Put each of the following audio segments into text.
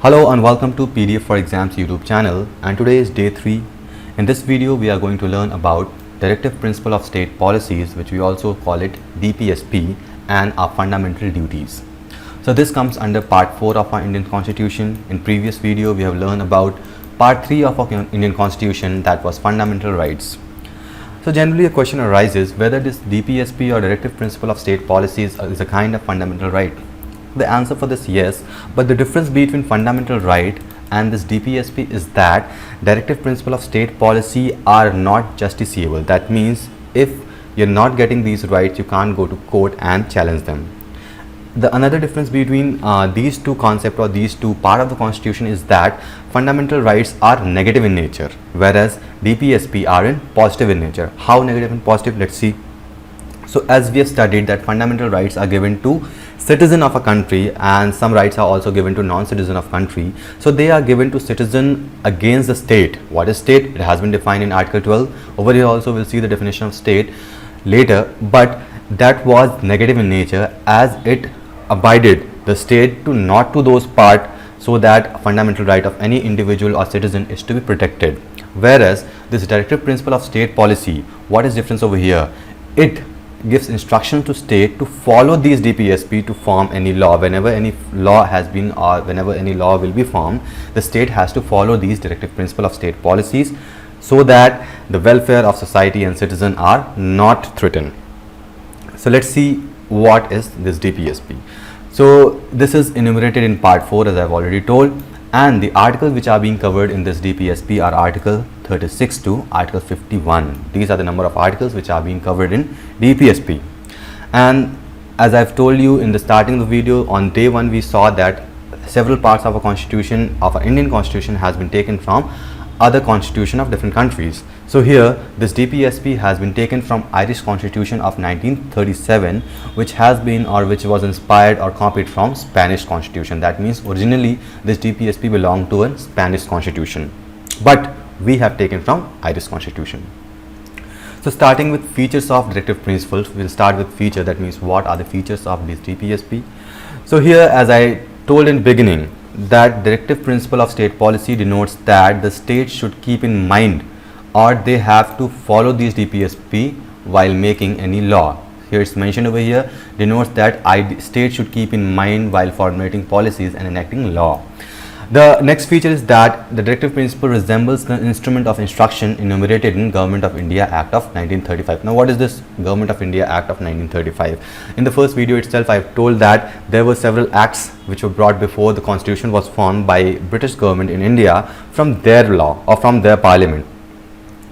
Hello and welcome to PDF for Exams YouTube channel, and today is day 3. In this video we are going to learn about Directive Principle of State Policies, which we also call it DPSP, and our fundamental duties. So this comes under part 4 of our Indian Constitution. In previous video we have learned about part 3 of our Indian Constitution, that was fundamental rights. So generally a question arises whether this DPSP or Directive Principle of State Policies is a kind of fundamental right. The answer for this yes, but the difference between fundamental right and this DPSP is that Directive Principle of State Policy are not justiciable. That means if you're not getting these rights, you can't go to court and challenge them. The another difference between these two concepts or these two part of the Constitution is that fundamental rights are negative in nature, whereas DPSP are in positive in nature. How negative and positive? Let's see. So as we have studied that fundamental rights are given to citizen of a country and some rights are also given to non-citizen of country. So they are given to citizen against the state. What is state? It has been defined in Article 12. Over here also we'll see the definition of state later, but that was negative in nature as it abided the state to not to those part, so that fundamental right of any individual or citizen is to be protected. Whereas this Directive Principle of State Policy, what is difference over here? It gives instruction to state to follow these DPSP to form any law. Whenever any law has been or whenever any law will be formed, the state has to follow these Directive Principle of State Policies so that the welfare of society and citizen are not threatened. So let's see what is this DPSP. So this is enumerated in part 4 as I've already told, and the articles which are being covered in this DPSP are Article 36 to Article 51. These are the number of articles which are being covered in DPSP. And as I've told you in the starting of the video, on day 1 we saw that several parts of our constitution, of our Indian Constitution, has been taken from other constitution of different countries. So here this DPSP has been taken from Irish Constitution of 1937, which has been or which was inspired or copied from Spanish Constitution. That means originally this DPSP belonged to a Spanish Constitution, but we have taken from Irish Constitution. So starting with features of directive principles, we'll start with feature. That means what are the features of this DPSP. So here, as I told in beginning, that Directive Principle of State Policy denotes that the state should keep in mind or they have to follow these DPSP while making any law. Here it's mentioned over here, denotes that state should keep in mind while formulating policies and enacting law. The next feature is that the directive principle resembles the instrument of instruction enumerated in Government of India Act of 1935. Now what is this Government of India Act of 1935? In the first video itself I have told that there were several acts which were brought before the constitution was formed by British government in India from their law or from their parliament.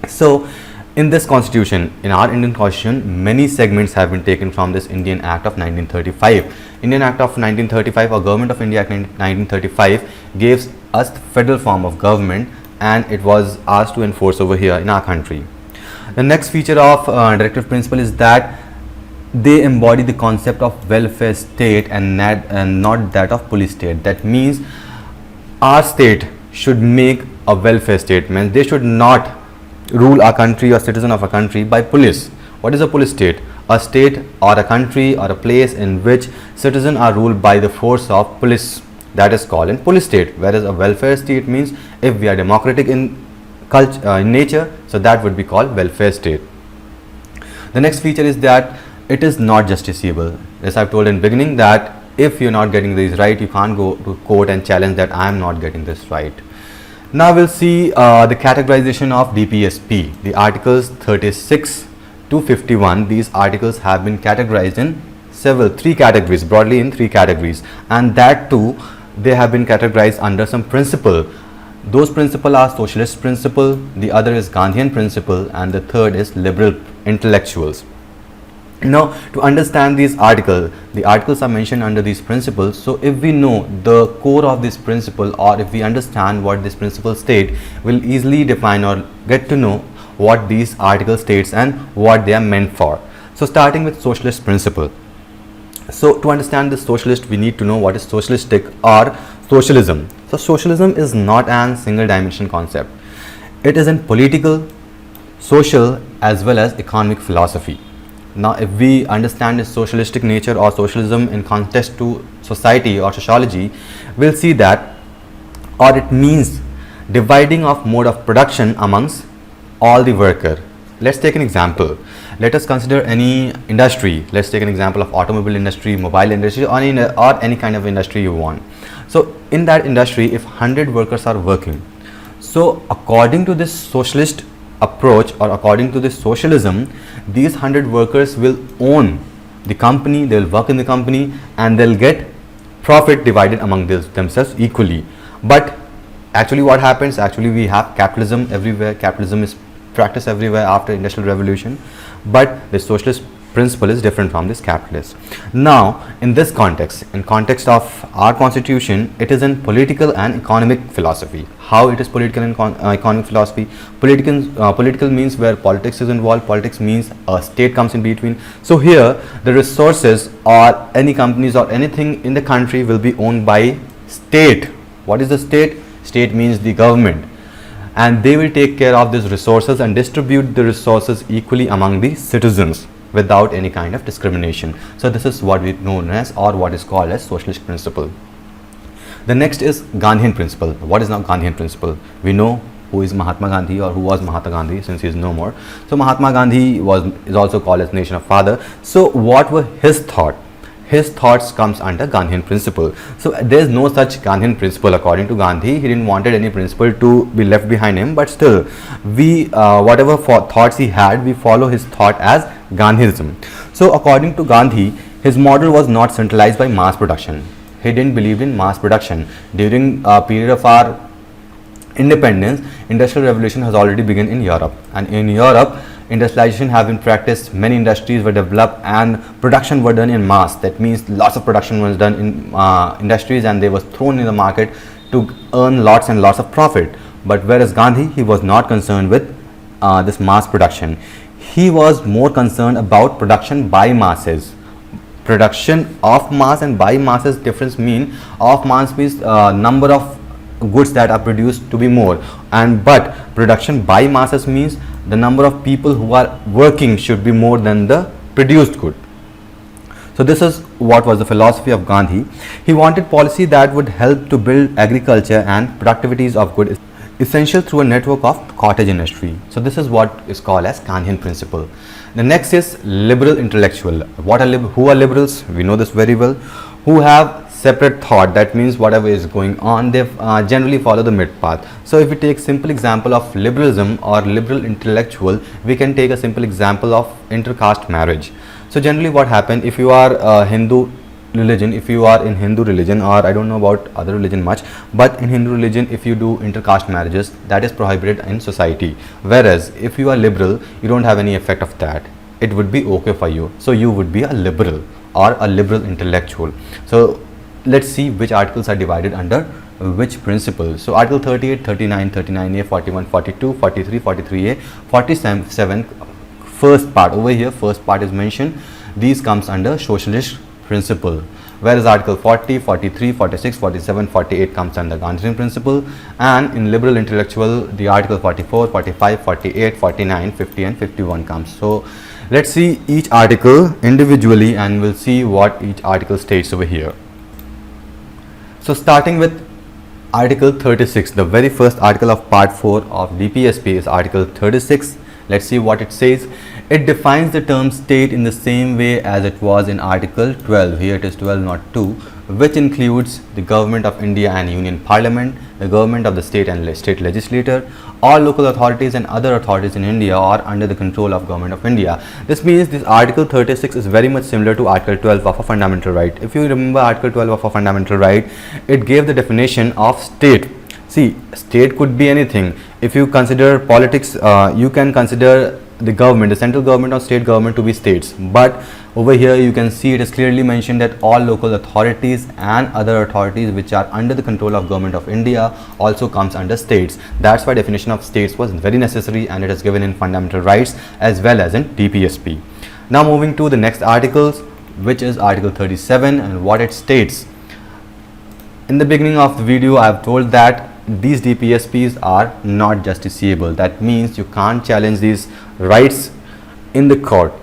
So in this constitution, in our Indian Constitution, many segments have been taken from this Indian Act of 1935. Indian Act of 1935 or Government of India Act 1935 gives us the federal form of government, and it was asked to enforce over here in our country. The next feature of directive principle is that they embody the concept of welfare state and not that of police state. That means our state should make a welfare statement. They should not rule our country or citizen of a country by police. What is a police state? A state or a country or a place in which citizens are ruled by the force of police, that is called in police state. Whereas a welfare state means if we are democratic in culture, in nature, so that would be called welfare state. The next feature is that it is not justiciable. As I've told in beginning that if you're not getting these right, you can't go to court and challenge that I am not getting this right. Now we'll see the categorization of DPSP. The articles 36 to 51, these articles have been categorized in three categories, broadly in 3 categories, and that too they have been categorized under some principle. Those principles are socialist principle, the other is Gandhian principle, and the third is liberal intellectuals. Now to understand these articles, the articles are mentioned under these principles. So if we know the core of this principle, or if we understand what this principle state, we'll easily define or get to know what these articles states and what they are meant for. So starting with socialist principle. So to understand this socialist, we need to know what is socialistic or socialism. So socialism is not a single dimension concept. It is in political, social as well as economic philosophy. Now, if we understand its socialistic nature or socialism in context to society or sociology, we'll see that or it means dividing of mode of production amongst all the worker. Let's take an example. Let us consider any industry. Let's take an example of automobile industry, mobile industry, or any kind of industry you want. So in that industry, if 100 workers are working, so according to this socialist approach, or according to this socialism, these 100 workers will own the company, they will work in the company, and they'll get profit divided among themselves equally. But actually what happens, actually we have capitalism everywhere. Capitalism is practiced everywhere after industrial revolution, but the socialist principle is different from this capitalist. Now in this context, in context of our constitution, it is in political and economic philosophy. How it is political and economic philosophy? Political means where politics is involved. Politics means a state comes in between. So here the resources or any companies or anything in the country will be owned by state. What is the state? State means the government, and they will take care of these resources and distribute the resources equally among the citizens without any kind of discrimination. So this is what we know as, or what is called as, socialist principle. The next is Gandhian principle. What is now Gandhian principle? We know who is Mahatma Gandhi, or who was Mahatma Gandhi, since he is no more. So Mahatma Gandhi is also called as nation of father. So what were his thoughts? His thoughts comes under Gandhian principle. So there is no such Gandhian principle according to Gandhi. He didn't wanted any principle to be left behind him, but still we whatever thoughts he had, we follow his thought as Gandhism. So according to Gandhi, his model was not centralized by mass production. He didn't believe in mass production. During a period of our independence, industrial revolution has already begun in Europe, and in Europe industrialization have been practiced. Many industries were developed and production were done in mass. That means lots of production was done in industries, and they was thrown in the market to earn lots and lots of profit. But whereas Gandhi, he was not concerned with this mass production. He was more concerned about production by masses. Production of mass and by masses difference mean of mass means number of goods that are produced to be more, and but production by masses means the number of people who are working should be more than the produced good. So this is what was the philosophy of Gandhi. He wanted policy that would help to build agriculture and productivities of good essential through a network of cottage industry. So this is what is called as Gandhian principle. The next is liberal intellectual. Who are liberals? We know this very well. Who have separate thought. That means whatever is going on, they generally follow the mid path. So if we take simple example of liberalism or liberal intellectual, we can take a simple example of intercaste marriage. So generally what happen, if you are Hindu religion, if you are in Hindu religion, or I don't know about other religion much, but in Hindu religion, if you do intercaste marriages, that is prohibited in society. Whereas if you are liberal, you don't have any effect of that. It would be okay for you. So you would be a liberal or a liberal intellectual. So let's see which articles are divided under which principle. So article 38, 39, 39A, 41, 42, 43, 43A, 47, first part over here, first part is mentioned. These comes under socialist principle, whereas article 40, 43, 46, 47, 48 comes under Gandhian principle, and in liberal intellectual the article 44, 45, 48, 49, 50 and 51 comes. So let's see each article individually and we'll see what each article states over here. So starting with article 36, the very first article of part 4 of DPSP is article 36. Let's see what it says. It defines the term state in the same way as it was in article 12. Here it is 12, not 2, which includes the government of India and Union Parliament, the government of the state and state legislature. All local authorities and other authorities in India are under the control of government of India. This means this article 36 is very much similar to article 12 of a fundamental right. If you remember article 12 of a fundamental right, it gave the definition of state. See, state could be anything. If you consider politics, you can consider the government, the central government or state government to be states. But over here you can see it is clearly mentioned that all local authorities and other authorities which are under the control of government of India also comes under states. That's why definition of states was very necessary, and it is given in fundamental rights as well as in DPSP. Now moving to the next articles, which is article 37, and what it states. In the beginning of the video I have told that these DPSPs are not justiciable. That means you can't challenge these rights in the court,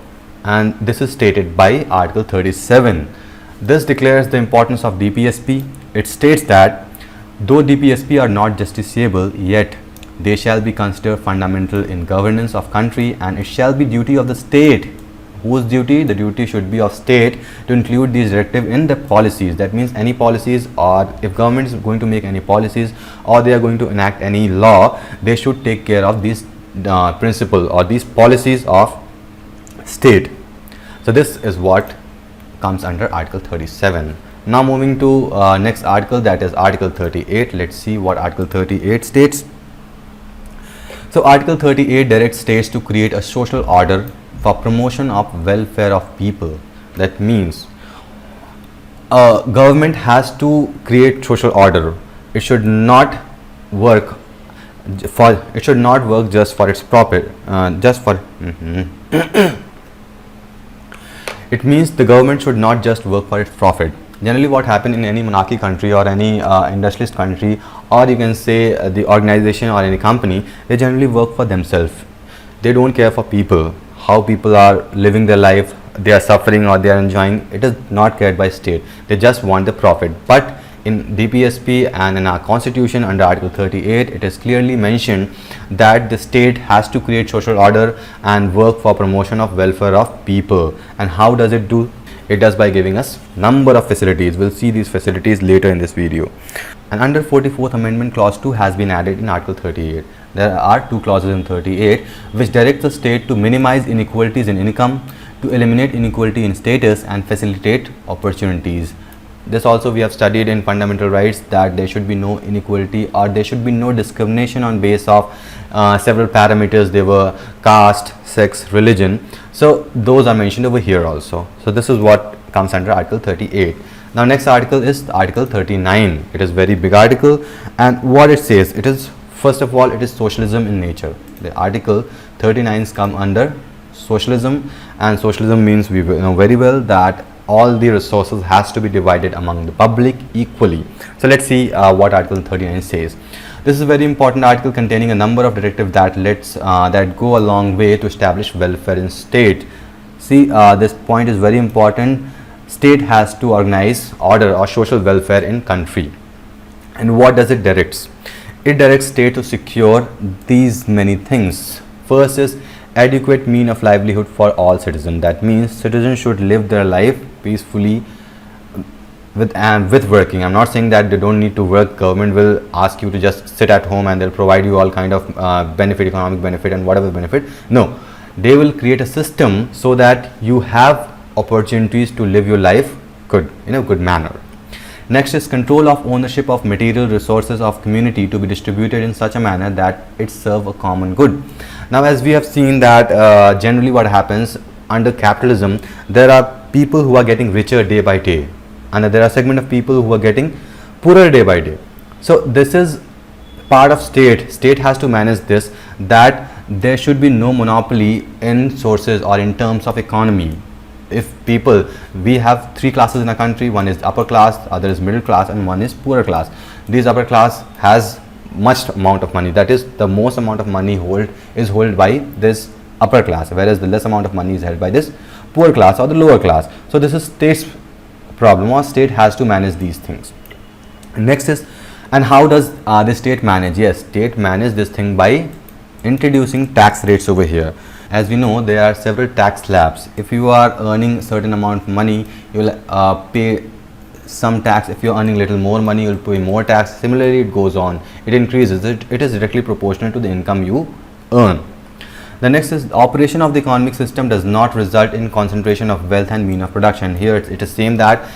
and this is stated by article 37. This declares the importance of DPSP. It states that Though DPSP are not justiciable, yet they shall be considered fundamental in governance of country, and it shall be duty of the state. Whose duty? The duty should be of state to include these directive in the policies. That means any policies, or if government is going to make any policies or they are going to enact any law, they should take care of these principle or these policies of state. So this is what comes under Article 37. Now moving to next article, that is Article 38. Let's see what Article 38 states. So Article 38 directs states to create a social order for promotion of welfare of people. That means government has to create social order. It should not work just for its profit, It means the government should not just work for its profit. Generally what happens in any monarchy country or any industrialist country, or you can say the organization or any company, they generally work for themselves. They don't care for people, how people are living their life, they are suffering or they are enjoying. It is not cared by state. They just want the profit. But in DPSP and in our constitution under Article 38, it is clearly mentioned that the state has to create social order and work for promotion of welfare of people. And how does it do? It does by giving us number of facilities. We'll see these facilities later in this video. And under 44th Amendment Clause 2 has been added in Article 38. There are two clauses in 38 which direct the state to minimize inequalities in income, to eliminate inequality in status and facilitate opportunities. This also we have studied in fundamental rights, that there should be no inequality or there should be no discrimination on base of several parameters. They were caste, sex, religion. So those are mentioned over here also. So this is what comes under Article 38. Now next article is Article 39. It is very big article, and what it says, it is, first of all, it is socialism in nature. The Article 39 come under socialism, and socialism means we know very well that all the resources has to be divided among the public equally. So let's see what Article 39 says. This is a very important article containing a number of directives that go a long way to establish welfare in state. See, this point is very important. State has to organize order or social welfare in country. And what does it directs? It directs state to secure these many things. First is adequate mean of livelihood for all citizens. That means citizens should live their life peacefully with working. I'm not saying that they don't need to work. Government will ask you to just sit at home and they'll provide you all kind of benefit, economic benefit and whatever benefit. No, they will create a system so that you have opportunities to live your life in a good manner. Next is control of ownership of material resources of community to be distributed in such a manner that it serve a common good. Now, as we have seen that generally what happens under capitalism, there are people who are getting richer day by day, and there are segment of people who are getting poorer day by day. So this is part of state. State has to manage this, that there should be no monopoly in sources or in terms of economy. If people, we have three classes in a country, one is upper class, other is middle class, and one is poorer class. This upper class has much amount of money, that is the most amount of money is held by this upper class, whereas the less amount of money is held by this poor class or the lower class. So this is state's problem, or state has to manage these things. Next is, and how does the state manage? Yes, state manage this thing by introducing tax rates over here. As we know, there are several tax slabs. If you are earning certain amount of money, you will pay some tax. If you are earning little more money, you will pay more tax. Similarly, it goes on. It increases. It is directly proportional to the income you earn. The next is, operation of the economic system does not result in concentration of wealth and mean of production. Here it is same that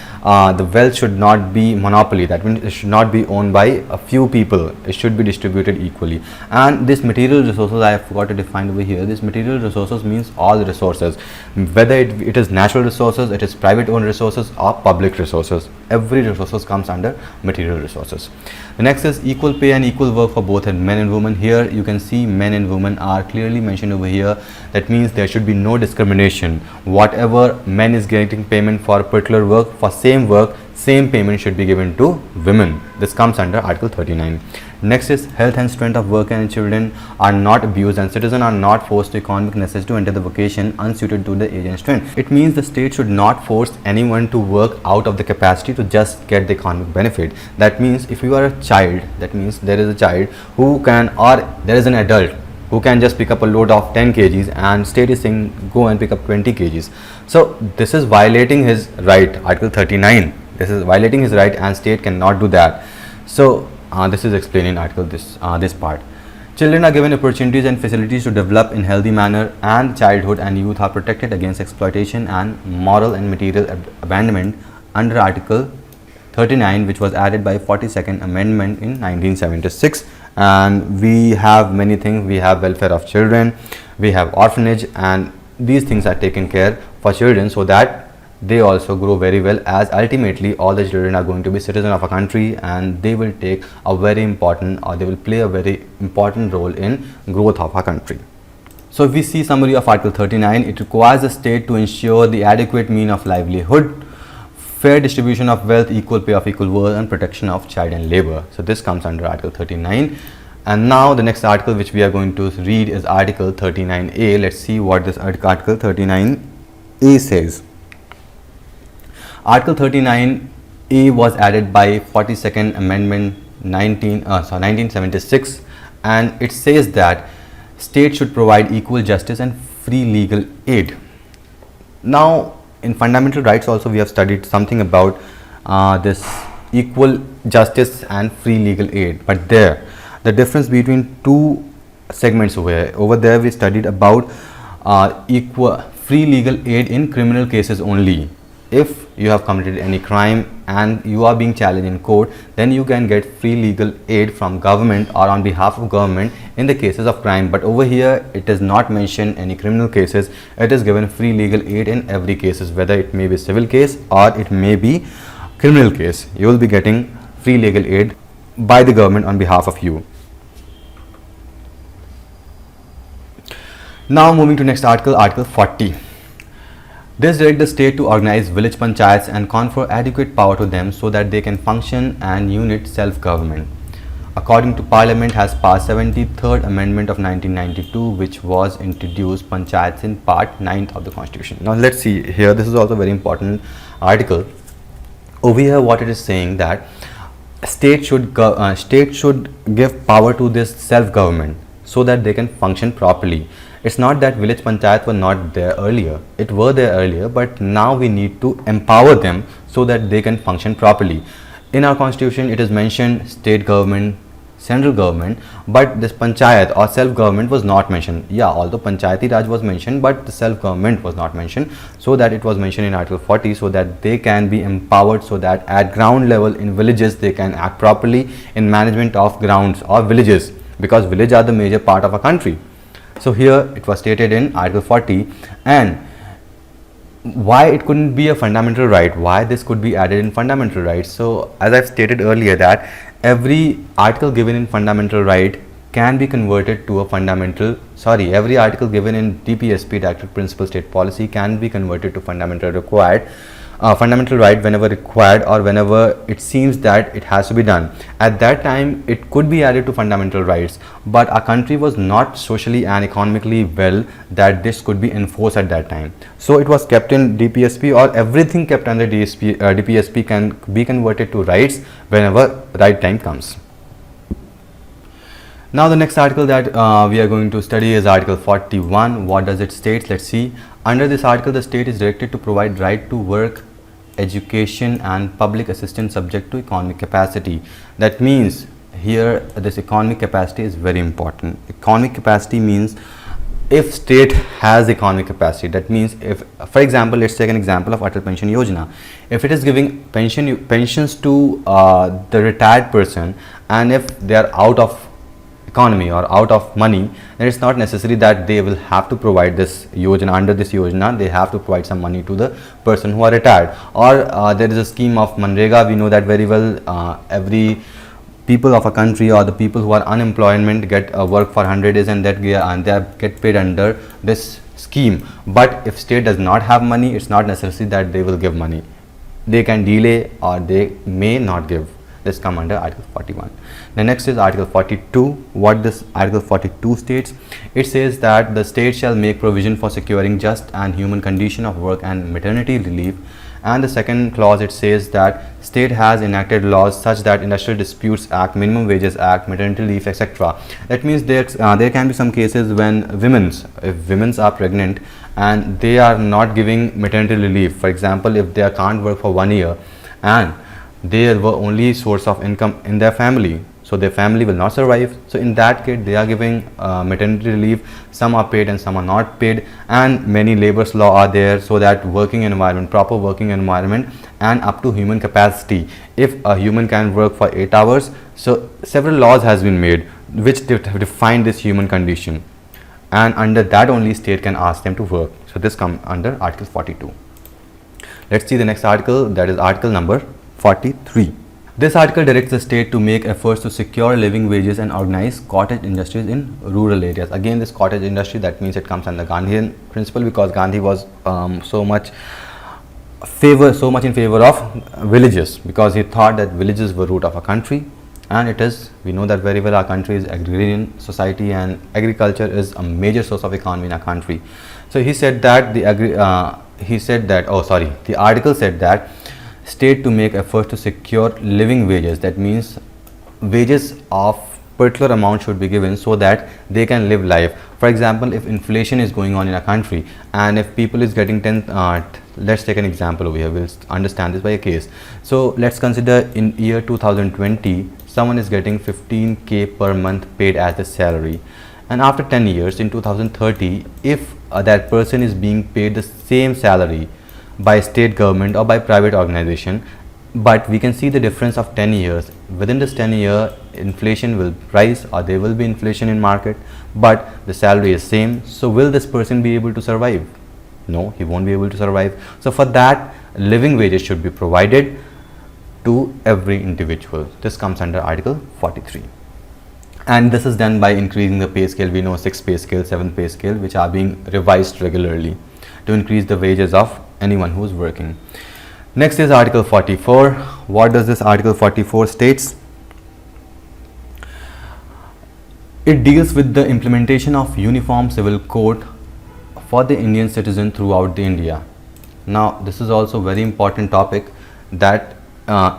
the wealth should not be monopoly. That means it should not be owned by a few people. It should be distributed equally. And this material resources, I forgot to define over here. This material resources means all the resources, whether it is natural resources, it is private owned resources or public resources. Every resources comes under material resources. The next is equal pay and equal work for both men and women. Here you can see men and women are clearly mentioned over here. That means there should be no discrimination. Whatever men is getting payment for particular work, for same same work, same payment should be given to women. This comes under Article 39. Next is health and strength of workers and children are not abused and citizens are not forced to economic necessity to enter the vocation unsuited to the age and strength. It means the state should not force anyone to work out of the capacity to just get the economic benefit. That means if you are a child, that means there is a child who can, or there is an adult who can just pick up a load of 10 kgs and state is saying go and pick up 20 kgs. So this is violating his right, Article 39. This is violating his right and state cannot do that. So this is explained in article this part. Children are given opportunities and facilities to develop in healthy manner, and childhood and youth are protected against exploitation and moral and material abandonment under Article 39, which was added by 42nd Amendment in 1976. And we have many things. We have welfare of children, we have orphanage, and these things are taken care for children so that they also grow very well, as ultimately all the children are going to be citizens of a country and they will take a very important, or they will play a very important role in growth of our country. So if we see summary of Article 39, it requires the state to ensure the adequate mean of livelihood, fair distribution of wealth, equal pay of equal work, and protection of child and labor. So this comes under Article 39. And now the next article which we are going to read is Article 39A. Let's see what this Article 39A says. Article 39A was added by 42nd Amendment 1976, and it says that state should provide equal justice and free legal aid. Now in fundamental rights also we have studied something about this equal justice and free legal aid, but there the difference between two segments over there we studied about equal free legal aid in criminal cases only. If you have committed any crime and you are being challenged in court, then you can get free legal aid from government or on behalf of government in the cases of crime. But over here it is not mentioned any criminal cases. It is given free legal aid in every cases, whether it may be civil case or it may be criminal case. You will be getting free legal aid by the government on behalf of you. Now moving to next article, Article 40. This directs the state to organize village panchayats and confer adequate power to them so that they can function and unit self-government. According to Parliament has passed 73rd Amendment of 1992, which was introduced panchayats in Part 9th of the Constitution. Now let's see here, this is also a very important article. Over here what it is saying that state should give power to this self-government so that they can function properly. It's not that village panchayat were not there earlier. It were there earlier, but now we need to empower them so that they can function properly. In our constitution, it is mentioned state government, central government, but this panchayat or self-government was not mentioned. Yeah, although Panchayati Raj was mentioned, but the self-government was not mentioned. So that it was mentioned in Article 40 so that they can be empowered, so that at ground level in villages they can act properly in management of grounds or villages, because villages are the major part of a country. So here it was stated in Article 40, and why it couldn't be a fundamental right, why this could be added in fundamental rights. So as I've stated earlier that every article given in fundamental right can be converted to a every article given in DPSP, Directive Principle State Policy, can be converted to fundamental right whenever required or whenever it seems that it has to be done. At that time it could be added to fundamental rights, but our country was not socially and economically well that this could be enforced at that time. So it was kept in DPSP, or everything kept under DPSP can be converted to rights whenever right time comes. Now the next article that we are going to study is Article 41. What does it state? Let's see. Under this article, the state is directed to provide right to work, education and public assistance subject to economic capacity. That means here this economic capacity is very important. Economic capacity means if state has economic capacity, that means if, for example, let's take an example of Atal Pension Yojana. If it is giving pensions to the retired person, and if they are out of economy or out of money, then it's not necessary that they will have to provide this yojana. Under this yojana they have to provide some money to the person who are retired, or there is a scheme of Manrega. We know that very well. Every people of a country or the people who are unemployment get work for 100 days and that they get paid under this scheme. But if state does not have money, it's not necessary that they will give money. they can delay or they may not give. This come under Article 41. The next is Article 42. What this Article 42 states? It says that the state shall make provision for securing just and human condition of work and maternity relief. And the second clause, it says that state has enacted laws such that Industrial Disputes Act, Minimum Wages Act, maternity leave, etc. That means there can be some cases when if women are pregnant and they are not giving maternity leave. For example, if they can't work for 1 year and they were only source of income in their family, so their family will not survive. So in that case, they are giving maternity leave. Some are paid and some are not paid, and many labor's law are there, so that working environment, proper working environment, and up to human capacity. If a human can work for 8 hours, so several laws has been made which define this human condition, and under that only state can ask them to work. So this comes under Article 42. Let's see the next article, that is Article number 43. This article directs the state to make efforts to secure living wages and organize cottage industries in rural areas. Again, this cottage industry, that means it comes under Gandhian principle, because Gandhi was so much in favor of villages, because he thought that villages were root of a country, and it is, we know that very well, our country is agrarian society and agriculture is a major source of economy in our country. So he said that the article said that state to make efforts to secure living wages, that means wages of particular amount should be given so that they can live life. For example, if inflation is going on in a country and if people is getting let's take an example over here, we'll understand this by a case. So let's consider in year 2020 someone is getting 15k per month paid as the salary, and after 10 years in 2030, if that person is being paid the same salary by state government or by private organization, but we can see the difference of 10 years. Within this 10 year, inflation will rise or there will be inflation in market, but the salary is same. So will this person be able to survive? No, he won't be able to survive. So for that, living wages should be provided to every individual. This comes under Article 43. And this is done by increasing the pay scale. We know 6 pay scale, 7 pay scale, which are being revised regularly to increase the wages of anyone who is working. Next is Article 44. What does this Article 44 states? It deals with the implementation of Uniform Civil Code for the Indian citizen throughout the India. Now this is also very important topic, that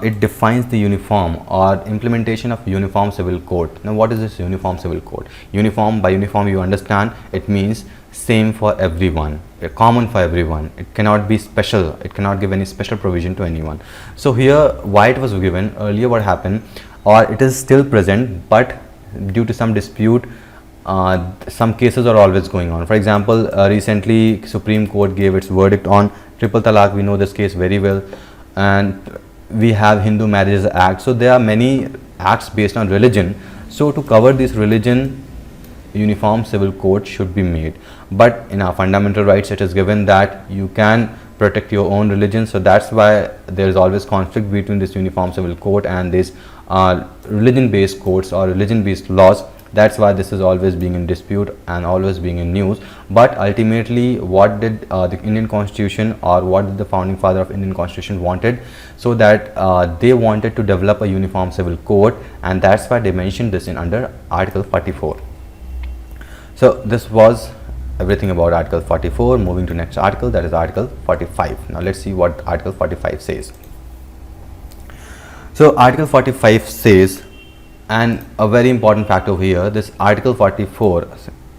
it defines the uniform or implementation of Uniform Civil Code. Now what is this Uniform Civil Code? Uniform, by uniform you understand, it means same for everyone, common for everyone. It cannot be special, it cannot give any special provision to anyone. So here why it was given earlier, what happened, or it is still present, but due to some dispute, some cases are always going on. For example, recently Supreme Court gave its verdict on triple talaq. We know this case very well, and we have Hindu Marriages Act. So there are many acts based on religion. So to cover this religion, Uniform Civil Code should be made. But in our fundamental rights, it is given that you can protect your own religion. So that's why there is always conflict between this Uniform Civil Code and this religion-based codes or religion-based laws. That's why this is always being in dispute and always being in news. But ultimately, what did the Indian Constitution, or what did the founding father of Indian Constitution wanted? So that they wanted to develop a Uniform Civil Code, and that's why they mentioned this in under Article 44. So this was everything about Article 44. Moving to next article, that is Article 45. Now let's see what Article 45 says. So Article 45 says, and a very important fact over here, this Article 44,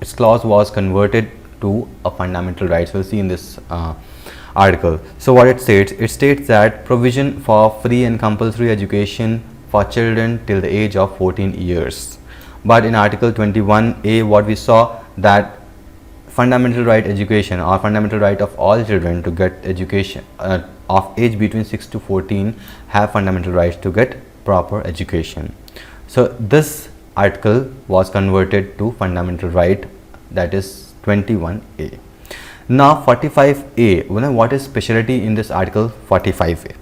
its clause was converted to a fundamental rights. We'll see in this article. So what it states that provision for free and compulsory education for children till the age of 14 years. But in Article 21A, what we saw, that fundamental right education, or fundamental right of all children to get education of age between 6 to 14 have fundamental rights to get proper education. So this article was converted to fundamental right, that is 21A. Now 45A, what is specialty in this Article 45A?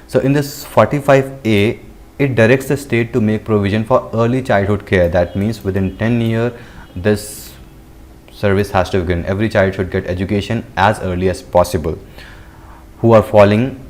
So in this 45A, it directs the state to make provision for early childhood care. That means within 10 years, this service has to begin. Every child should get education as early as possible, who are falling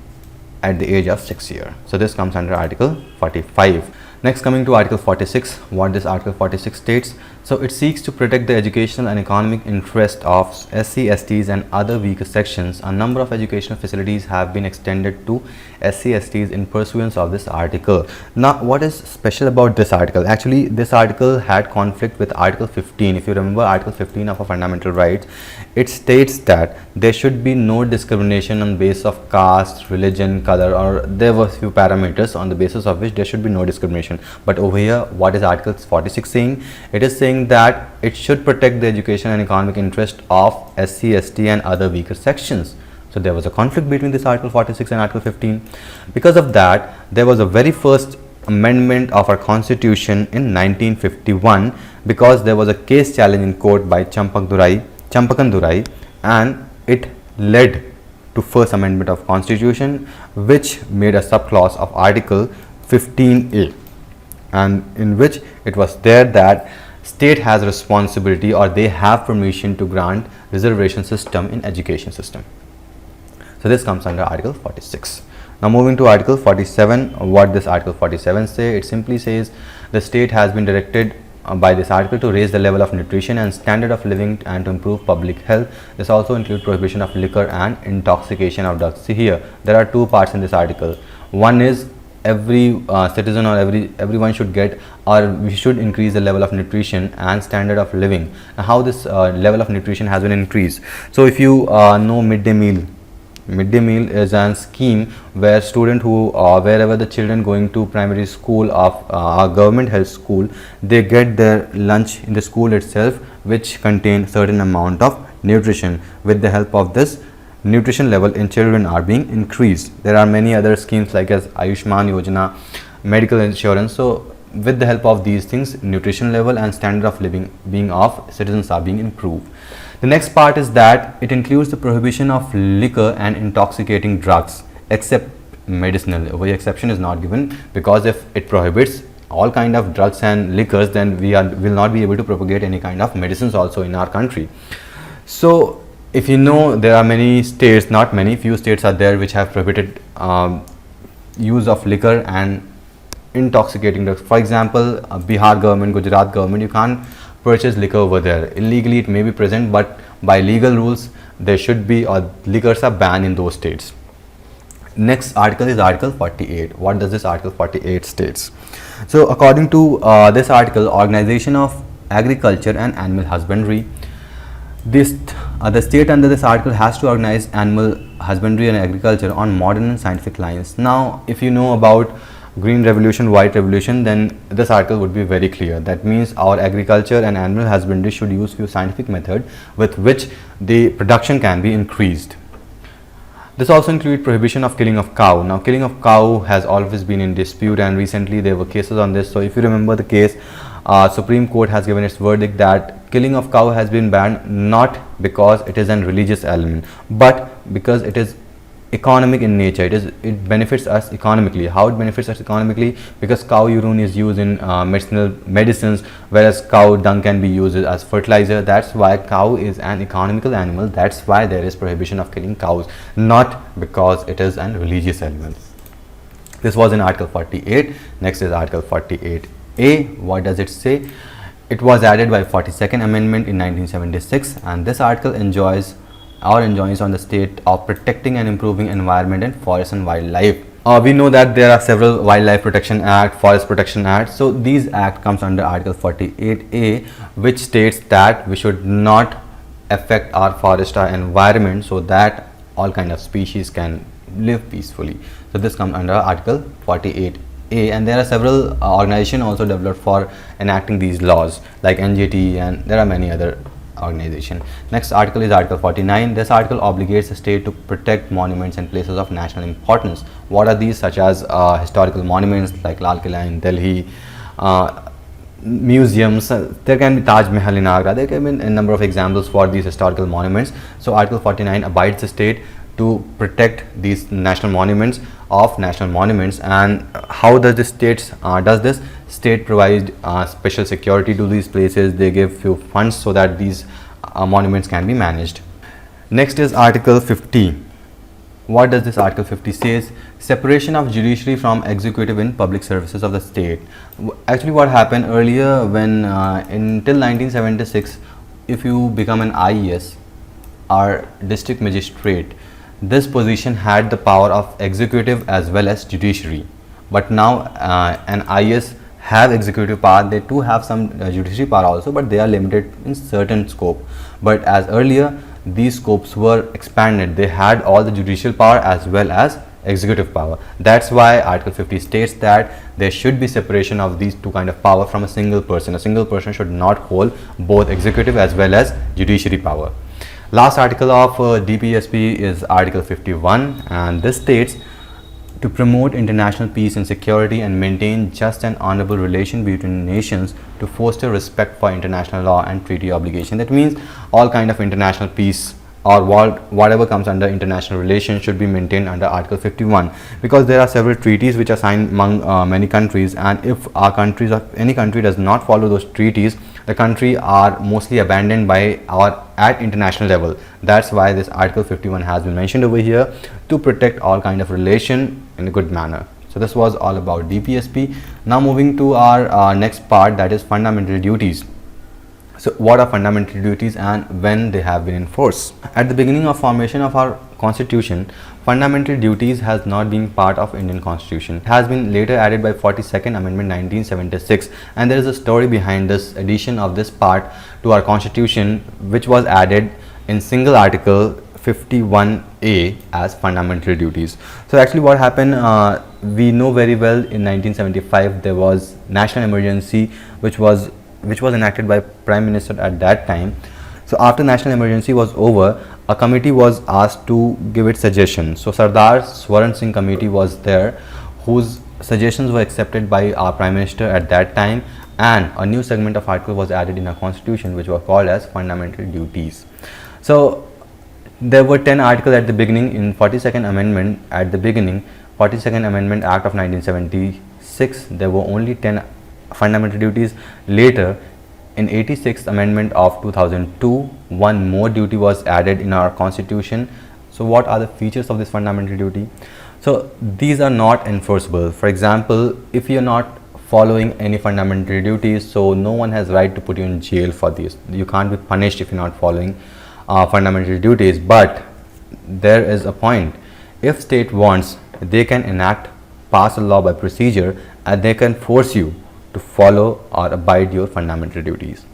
at the age of 6 years. So this comes under Article 45. Next, coming to Article 46, what this Article 46 states. So it seeks to protect the educational and economic interest of SC, STs and other weaker sections. A number of educational facilities have been extended to SC, STs in pursuance of this article. Now, what is special about this article? Actually, this article had conflict with Article 15. If you remember Article 15 of our fundamental rights, it states that there should be no discrimination on basis of caste, religion, color, or there were few parameters on the basis of which there should be no discrimination. But over here, what is Article 46 saying? It is saying that it should protect the education and economic interest of SC, ST and other weaker sections. So there was a conflict between this Article 46 and Article 15. Because of that, there was a very first amendment of our constitution in 1951, because there was a case challenge in court by Champakan Durai, and it led to first amendment of constitution, which made a subclause of Article 15A, and in which it was there that state has responsibility or they have permission to grant reservation system in education system. So this comes under Article 46. Now moving to Article 47, what this Article 47 say? It simply says the state has been directed by this article to raise the level of nutrition and standard of living and to improve public health. This also includes prohibition of liquor and intoxication of drugs. See here, there are two parts in this article. One is every citizen or everyone should get, or we should increase the level of nutrition and standard of living. Now, how this level of nutrition has been increased? So if you know midday meal is a scheme where student who wherever the children going to primary school of a government health school, they get their lunch in the school itself, which contain certain amount of nutrition. With the help of this, nutrition level in children are being increased. There are many other schemes like as Ayushman Yojana, medical insurance. So with the help of these things, nutrition level and standard of living being of citizens are being improved. The next part is that it includes the prohibition of liquor and intoxicating drugs except medicinal. The exception is not given, because if it prohibits all kind of drugs and liquors, then we will not be able to propagate any kind of medicines also in our country. So if you know, there are many states, not many, few states are there which have prohibited use of liquor and intoxicating drugs. For example, Bihar government, Gujarat government, you can't purchase liquor over there. Illegally it may be present, but by legal rules there should be, or liquors are banned in those states. Next article is Article 48. What does this Article 48 states? So according to this article, organization of agriculture and animal husbandry, the state under this article has to organize animal husbandry and agriculture on modern and scientific lines. Now if you know about Green Revolution, White Revolution, then this article would be very clear. That means our agriculture and animal husbandry should use few scientific method with which the production can be increased. This also includes prohibition of killing of cow. Now killing of cow has always been in dispute, and recently there were cases on this. So if you remember the case, Supreme Court has given its verdict that killing of cow has been banned, not because it is an religious element, but because it is economic in nature. It benefits us economically. How it benefits us economically? Because cow urine is used in medicines, whereas cow dung can be used as fertilizer. That's why cow is an economical animal. That's why there is prohibition of killing cows, not because it is an religious element. This was in Article 48. Next is Article 48A. What does it say? It was added by 42nd Amendment in 1976, and this article enjoins on the state of protecting and improving environment and forest and wildlife. We know that there are several Wildlife Protection Act, Forest Protection Act. So these act comes under Article 48A, which states that we should not affect our forest or environment so that all kind of species can live peacefully. So this comes under Article 48A, and there are several organizations also developed for enacting these laws like NJT, and there are many other organization. Next article is Article 49. This article obligates the state to protect monuments and places of national importance. What are these? Such as historical monuments like Lal Killa in Delhi, museums. There can be Taj Mahal in Agra. There can be a number of examples for these historical monuments. So Article 49 abides the state to protect these national monuments and how does the state does this? State provides special security to these places. They give few funds so that these monuments can be managed. Next is Article 50. What does this Article 50 says? Separation of judiciary from executive in public services of the state. Actually, what happened earlier when until 1976, if you become an IES or district magistrate, this position had the power of executive as well as judiciary. But now an IES have executive power. They too have some judiciary power also, but they are limited in certain scope. But as earlier, these scopes were expanded. They had all the judicial power as well as executive power. That's why Article 50 states that there should be separation of these two kind of power from a single person. A single person should not hold both executive as well as judiciary power. Last article of DPSP is Article 51, and this states to promote international peace and security and maintain just and honorable relation between nations, to foster respect for international law and treaty obligation. That means all kind of international peace or whatever comes under international relations should be maintained under Article 51, because there are several treaties which are signed among many countries, and if our countries or any country does not follow those treaties, the country are mostly abandoned by our at international level. That's why this Article 51 has been mentioned over here, to protect all kind of relation in a good manner. So this was all about DPSP. Now moving to our next part, that is fundamental duties. So what are fundamental duties and when they have been enforced? At the beginning of formation of our constitution, fundamental duties has not been part of Indian constitution. It has been later added by 42nd Amendment 1976, and there is a story behind this addition of this part to our constitution, which was added in single article 51A as fundamental duties. So actually what happened, we know very well, in 1975 there was national emergency which was enacted by Prime Minister at that time. So after national emergency was over, a committee was asked to give its suggestions. So Sardar Swaran Singh committee was there, whose suggestions were accepted by our Prime Minister at that time, and a new segment of article was added in our constitution which was called as fundamental duties. So there were 10 articles at the beginning in 42nd Amendment. At the beginning, 42nd Amendment Act of 1976, there were only 10 fundamental duties. Later, in 86th Amendment of 2002, one more duty was added in our constitution. So what are the features of this fundamental duty? So these are not enforceable. For example, if you are not following any fundamental duties, so no one has right to put you in jail for this. You can't be punished if you're not following fundamental duties. But there is a point: if state wants, they can pass a law by procedure, and they can force you to follow or abide your fundamental duties.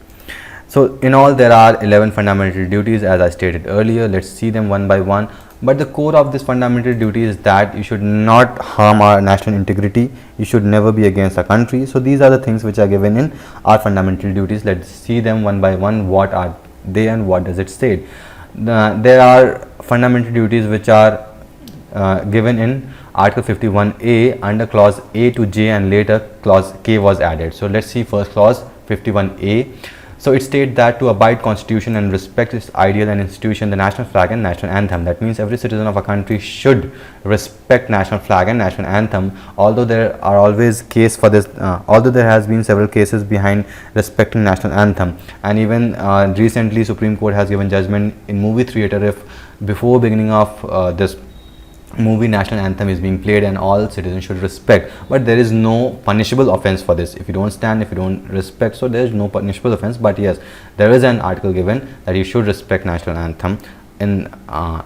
So in all, there are 11 fundamental duties, as I stated earlier. Let's see them one by one. But the core of this fundamental duty is that you should not harm our national integrity. You should never be against our country. So these are the things which are given in our fundamental duties. Let's see them one by one. What are they and what does it state? There are fundamental duties which are given in Article 51A under clause A to J, and later clause K was added. So let's see first clause 51A. So it states that to abide constitution and respect its ideal and institution, the national flag and national anthem. That means every citizen of a country should respect national flag and national anthem. Although there are always case for this, although there has been several cases behind respecting national anthem, and even recently Supreme Court has given judgment in movie theater, if before beginning of this movie national anthem is being played, and all citizens should respect, but there is no punishable offense for this. If you don't stand, if you don't respect, so there is no punishable offense. But yes, there is an article given that you should respect national anthem in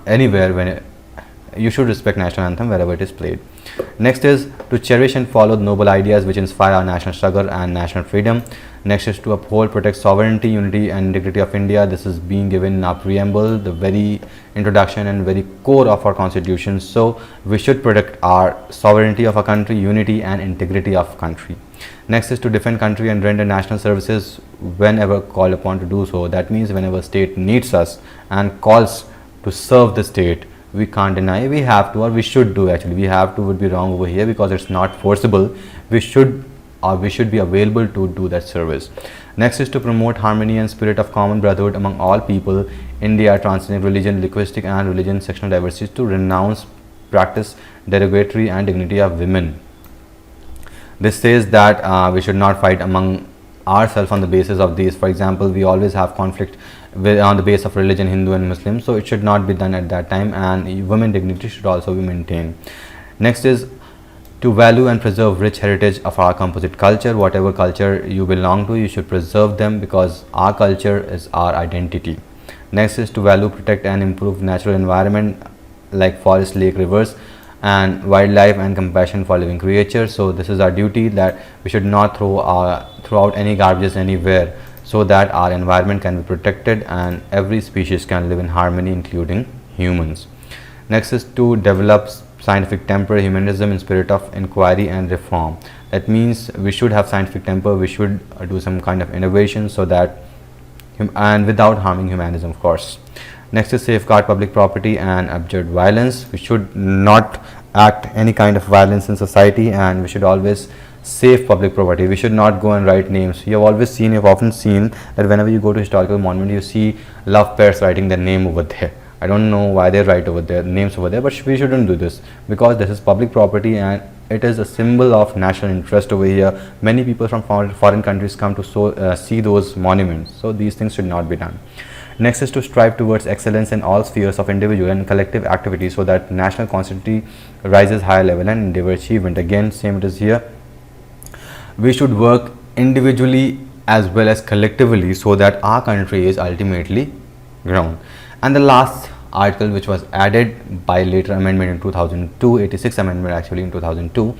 anywhere, when you should respect national anthem wherever it is played. Next is to cherish and follow noble ideas which inspire our national struggle and national freedom. Next is to uphold, protect sovereignty, unity and integrity of India. This is being given in our preamble, the very introduction and very core of our constitution. So we should protect our sovereignty of our country, unity and integrity of country. Next is to defend country and render national services whenever called upon to do so. That means whenever state needs us and calls to serve the state, we can't deny, we have to, or we should do. Actually, we have to would be wrong over here, because it's not forcible. We should be available to do that service. Next is to promote harmony and spirit of common brotherhood among all people. India transcending religion, linguistic and religion sectional diversity, to renounce practice derogatory and dignity of women. This says that we should not fight among ourselves on the basis of these. For example, we always have conflict on the basis of religion, Hindu and Muslim, so it should not be done at that time, and women dignity should also be maintained. Next is to value and preserve rich heritage of our composite culture. Whatever culture you belong to, you should preserve them, because our culture is our identity. Next is to value, protect and improve natural environment like forest, lake, rivers and wildlife, and compassion for living creatures. So this is our duty, that we should not throw out any garbages anywhere, so that our environment can be protected and every species can live in harmony, including humans. Next is to develop scientific temper, humanism in spirit of inquiry and reform. That means we should have scientific temper, we should do some kind of innovation, so that and without harming humanism, of course. Next is safeguard public property and abjure violence. We should not act any kind of violence in society, and we should always save public property. We should not go and write names. You've often seen that whenever you go to historical monument, you see love pairs writing their name over there. I don't know why they write over their names over there, but we shouldn't do this, because this is public property and it is a symbol of national interest over here. Many people from foreign countries come to see those monuments, so these things should not be done. Next is to strive towards excellence in all spheres of individual and collective activity, so that national constantly rises higher level and endeavor achievement. Again, same it is here. We should work individually as well as collectively, so that our country is ultimately grown. And the last article, which was added by later amendment in 2002, 86th amendment actually in 2002,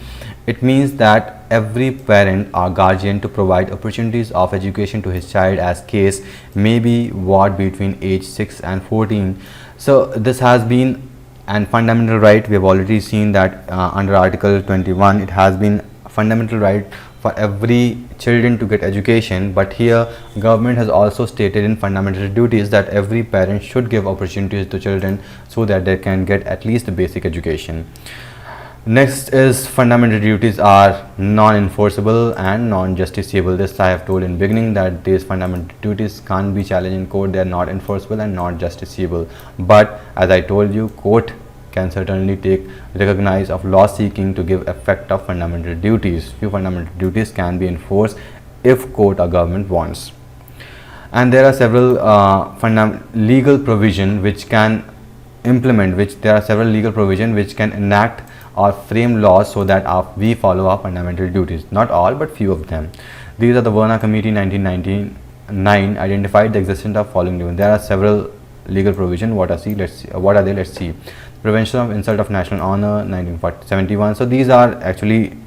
it means that every parent or guardian to provide opportunities of education to his child, as case may be what between age 6 and 14. So this has been a fundamental right. We have already seen that under article 21 it has been a fundamental right for every children to get education, but here government has also stated in fundamental duties that every parent should give opportunities to children, so that they can get at least the basic education. Next is fundamental duties are non-enforceable and non-justiciable. This I have told in beginning, that these fundamental duties can't be challenged in court. They are not enforceable and not justiciable, but as I told you, court can certainly recognize of law seeking to give effect of fundamental duties. Few fundamental duties can be enforced if court or government wants. And there are several legal provision which can implement, there are several legal provision which can enact or frame laws, so that we follow our fundamental duties. Not all, but few of them. These are the Varna Committee 1999 identified the existence of following duties. There are several legal provision. What are they? Let's see. Prevention of insult of national honor 1971. So these are actually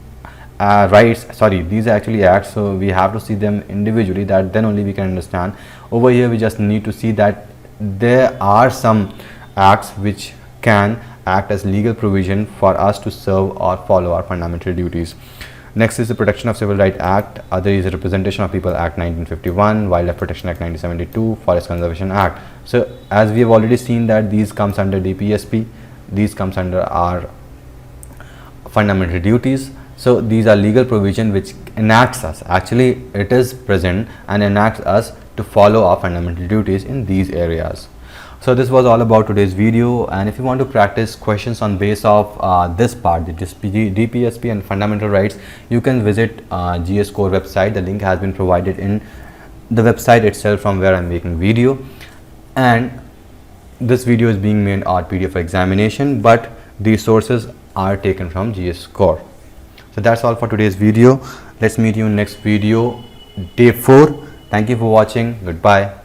these are actually acts, so we have to see them individually, that then only we can understand. Over here we just need to see that there are some acts which can act as legal provision for us to serve or follow our fundamental duties. Next is the Protection of Civil Rights Act. Other is the Representation of People Act 1951, Wildlife Protection Act 1972, Forest Conservation Act. So as we have already seen that these comes under DPSP, these comes under our fundamental duties. So these are legal provision which enacts us, actually it is present and enacts us to follow our fundamental duties in these areas. So this was all about today's video, and if you want to practice questions on base of this part, the DPSP and fundamental rights, you can visit GS Core website. The link has been provided in the website itself from where I'm making video, and this video is being made on PDF examination, but these sources are taken from GS Core. So that's all for today's video. Let's meet you in next video, day 4. Thank you for watching. Goodbye.